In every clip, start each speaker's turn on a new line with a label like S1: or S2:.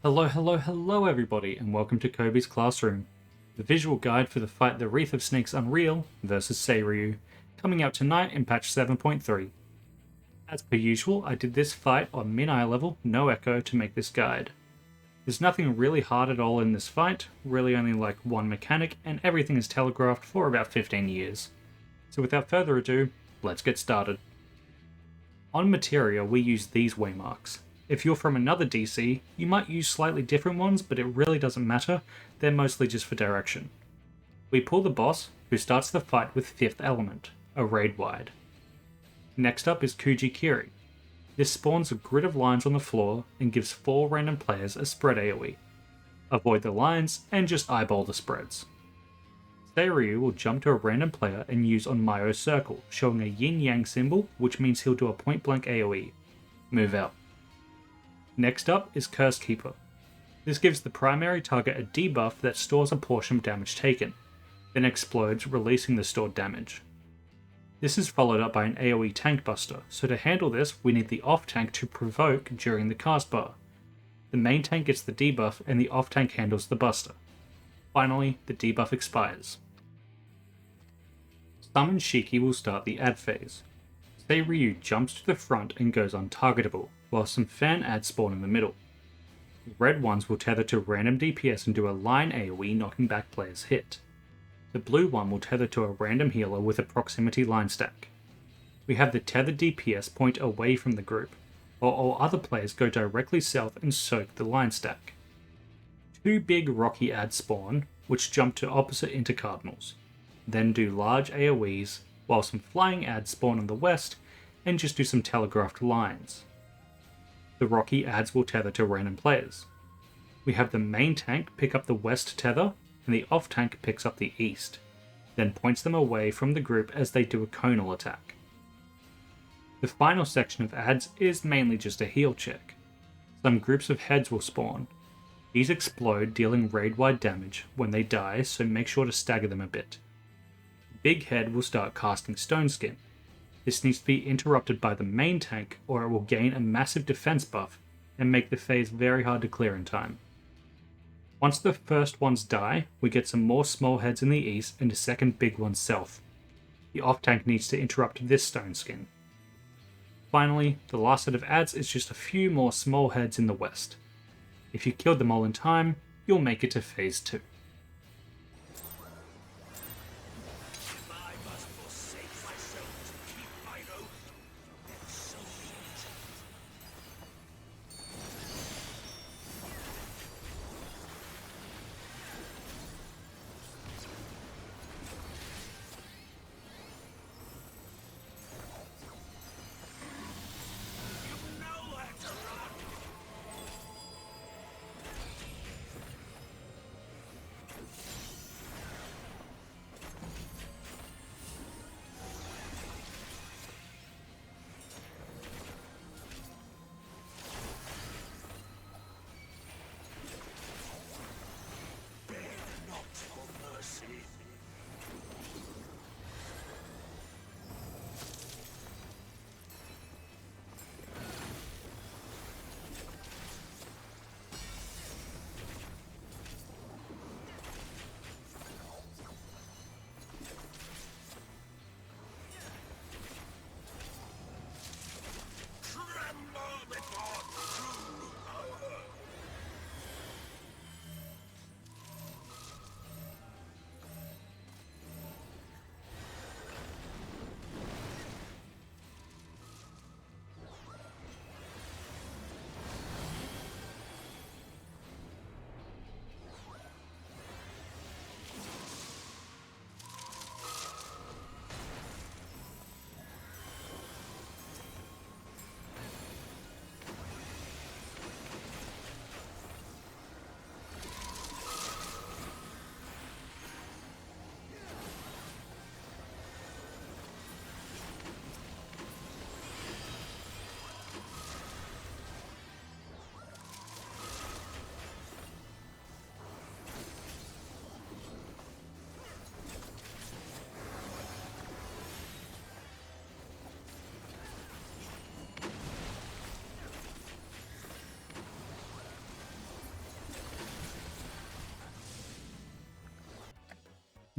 S1: Hello everybody, and welcome to Kobe's Classroom, the visual guide for the fight the Wreath of Snakes Unreal versus Seiryu, coming out tonight in patch 7.3. As per usual, I did this fight on min-eye level, no echo, to make this guide. There's nothing really hard at all in this fight, really only like one mechanic, and everything is telegraphed for about 15 years. So without further ado, let's get started. On materia, we use these waymarks. If you're from another DC, you might use slightly different ones, but it really doesn't matter, they're mostly just for direction. We pull the boss, who starts the fight with 5th element, a raid wide. Next up is Kujikiri. This spawns a grid of lines on the floor and gives 4 random players a spread AoE. Avoid the lines and just eyeball the spreads. Seiryu will jump to a random player and use on Mayo's circle, showing a yin-yang symbol, which means he'll do a point-blank AoE. Move out. Next up is Curse Keeper. This gives the primary target a debuff that stores a portion of damage taken, then explodes, releasing the stored damage. This is followed up by an AoE tank buster, so to handle this we need the off tank to provoke during the cast bar. The main tank gets the debuff and the off tank handles the buster. Finally, the debuff expires. Summon Shiki will start the add phase. Seiryu jumps to the front and goes untargetable, while some fan ads spawn in the middle. The red ones will tether to random DPS and do a line AoE, knocking back players' hit. The blue one will tether to a random healer with a proximity line stack. We have the tethered DPS point away from the group, while all other players go directly south and soak the line stack. 2 big rocky ads spawn, which jump to opposite intercardinals, then do large AoEs, while some flying ads spawn on the west and just do some telegraphed lines. The rocky ads will tether to random players. We have the main tank pick up the west tether, and the off tank picks up the east, then points them away from the group as they do a conal attack. The final section of ads is mainly just a heal check. Some groups of heads will spawn. These explode, dealing raid-wide damage when they die, so make sure to stagger them a bit. The big head will start casting Stone Skin. This needs to be interrupted by the main tank, or it will gain a massive defense buff and make the phase very hard to clear in time. Once the first ones die, we get some more small heads in the east and a second big one south. The off tank needs to interrupt this Stone Skin. Finally, the last set of ads is just a few more small heads in the west. If you killed them all in time, you'll make it to phase 2.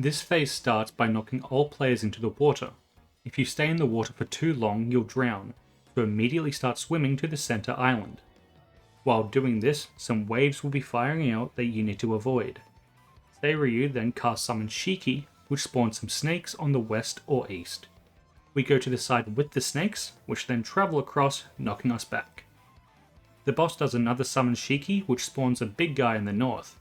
S1: This phase starts by knocking all players into the water. If you stay in the water for too long, you'll drown, so immediately start swimming to the center island. While doing this, some waves will be firing out that you need to avoid. Seiryu then casts Summon Shiki, which spawns some snakes on the west or east. We go to the side with the snakes, which then travel across, knocking us back. The boss does another Summon Shiki, which spawns a big guy in the north.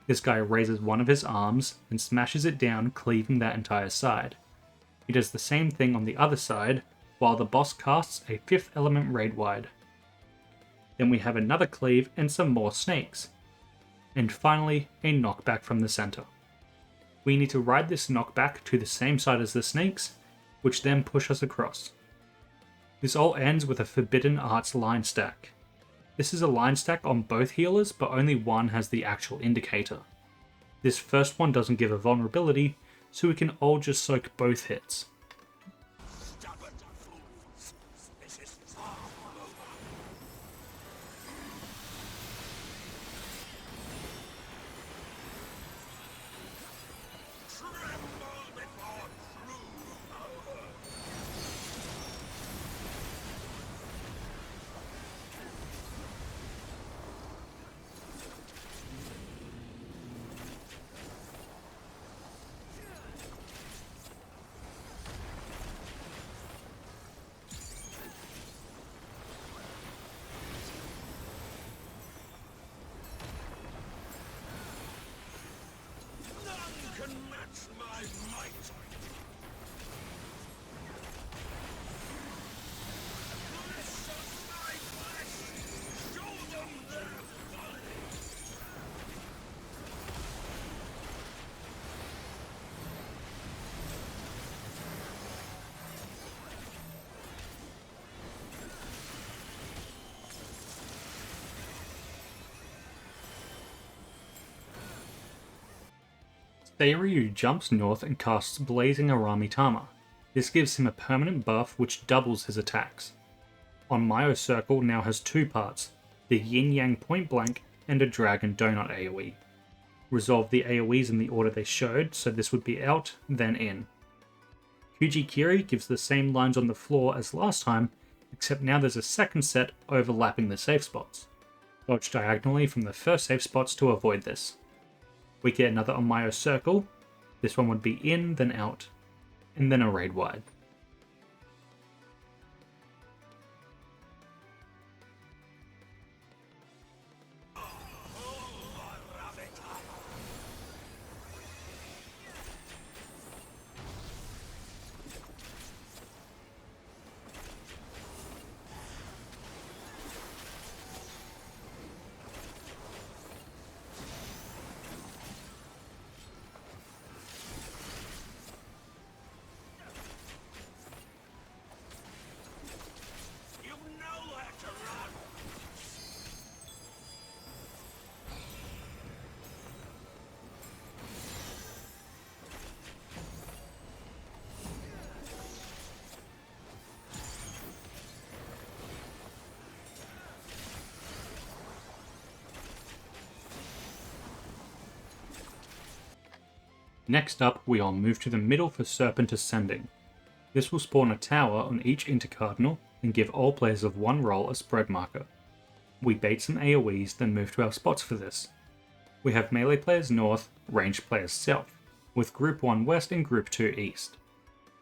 S1: This guy raises one of his arms and smashes it down, cleaving that entire side. He does the same thing on the other side, while the boss casts a 5th element raid wide. Then we have another cleave and some more snakes. And finally, a knockback from the center. We need to ride this knockback to the same side as the snakes, which then push us across. This all ends with a Forbidden Arts line stack. This is a line stack on both healers, but only one has the actual indicator. This first one doesn't give a vulnerability, so we can all just soak both hits. Seiryu jumps north and casts Blazing Aramitama. This gives him a permanent buff which doubles his attacks. On Myo Circle now has two parts, the Yin Yang Point Blank and a Dragon Donut AoE. Resolve the AoEs in the order they showed, so this would be out, then in. Kujikiri gives the same lines on the floor as last time, except now there's a second set overlapping the safe spots. Dodge diagonally from the first safe spots to avoid this. We get another on Myo Circle, this one would be in, then out, and then a raid wide. Next up, we all move to the middle for Serpent Ascending. This will spawn a tower on each intercardinal and give all players of one role a spread marker. We bait some AoEs, then move to our spots for this. We have melee players north, ranged players south, with Group 1 west and Group 2 east.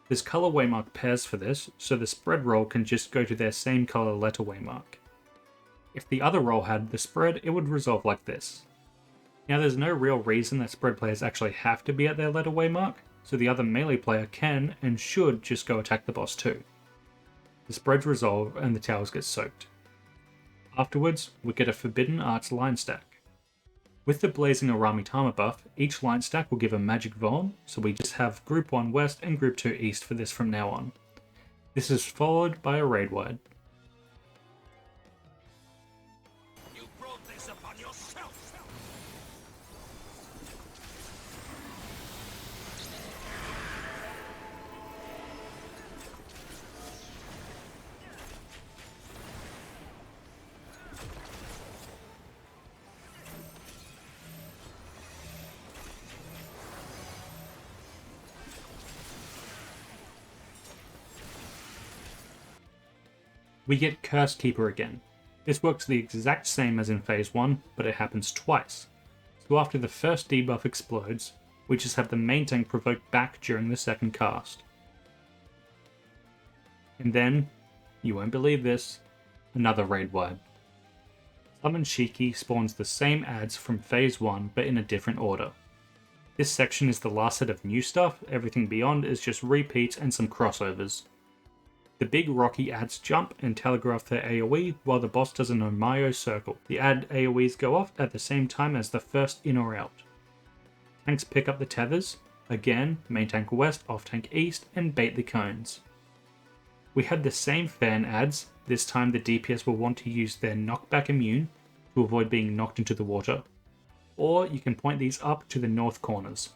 S1: There's color waymark pairs for this, so the spread roll can just go to their same color letter waymark. If the other roll had the spread, it would resolve like this. Now there's no real reason that spread players actually have to be at their letter waymark, so the other melee player can and should just go attack the boss too. The spreads resolve and the towers get soaked. Afterwards, we get a Forbidden Arts line stack. With the Blazing Aramitama buff, each line stack will give a magic vuln, so we just have Group 1 west and Group 2 east for this from now on. This is followed by a raid wide.
S2: You brought this upon yourself!
S1: We get Curse Keeper again. This works the exact same as in Phase 1, but it happens twice. So after the first debuff explodes, we just have the main tank provoked back during the second cast. And then, you won't believe this, another raid wide. Summon Shiki spawns the same ads from Phase 1 but in a different order. This section is the last set of new stuff, everything beyond is just repeats and some crossovers. The big rocky ads jump and telegraph their AoE while the boss does an Omayo circle. The ad AoEs go off at the same time as the first in or out. Tanks pick up the tethers, again, main tank west, off tank east, and bait the cones. We had the same fan ads, this time the DPS will want to use their knockback immune to avoid being knocked into the water, or you can point these up to the north corners.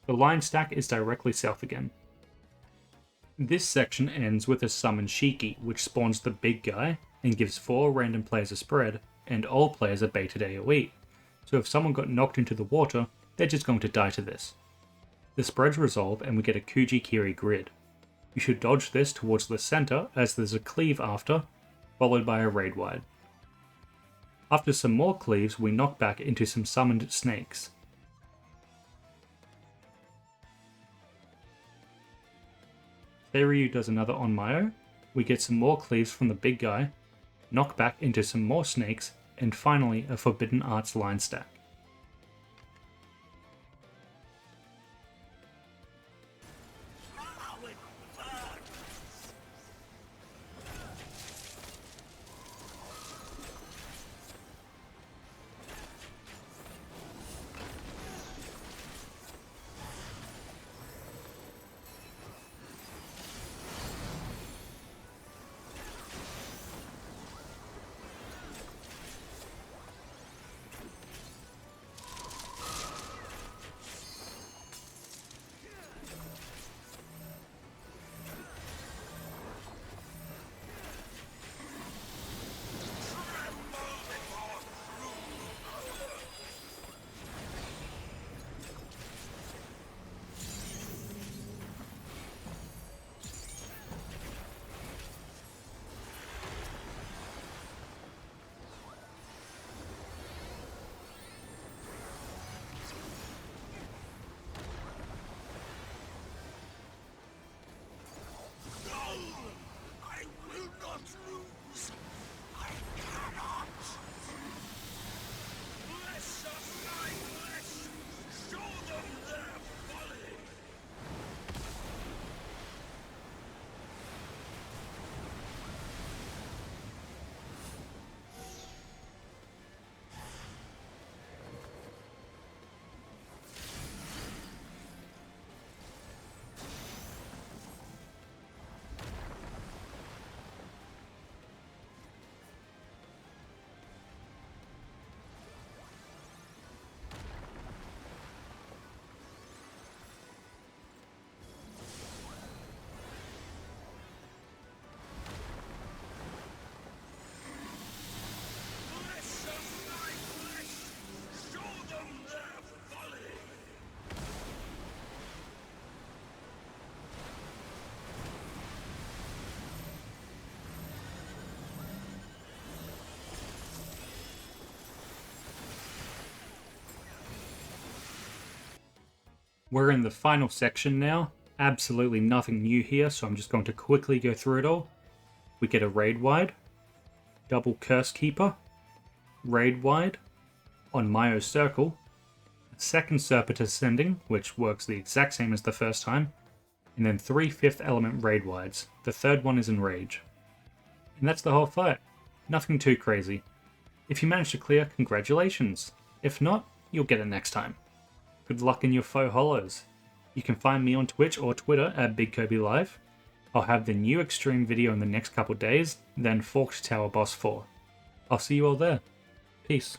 S1: The line stack is directly south again. This section ends with a summon Shiki, which spawns the big guy and gives 4 random players a spread, and all players are baited AoE, so if someone got knocked into the water, they're just going to die to this. The spreads resolve and we get a Kuji-Kiri grid. You should dodge this towards the center as there's a cleave after, followed by a raid wide. After some more cleaves, we knock back into some summoned snakes. Seiryu does another Onmyo, we get some more cleaves from the big guy, knock back into some more snakes, and finally a Forbidden Arts line stack. We're in the final section now. Absolutely nothing new here, so I'm just going to quickly go through it all. We get a raid wide, double Curse Keeper, raid wide, on Mayo Circle, a second Serpent Ascending, which works the exact same as the first time, and then 3 5th element raid wides. The third one is Enrage. And that's the whole fight. Nothing too crazy. If you manage to clear, congratulations. If not, you'll get it next time. Good luck in your faux hollows. You can find me on Twitch or Twitter at BigKobeLive. I'll have the new Extreme video in the next couple days, then Forked Tower Boss 4. I'll see you all there. Peace.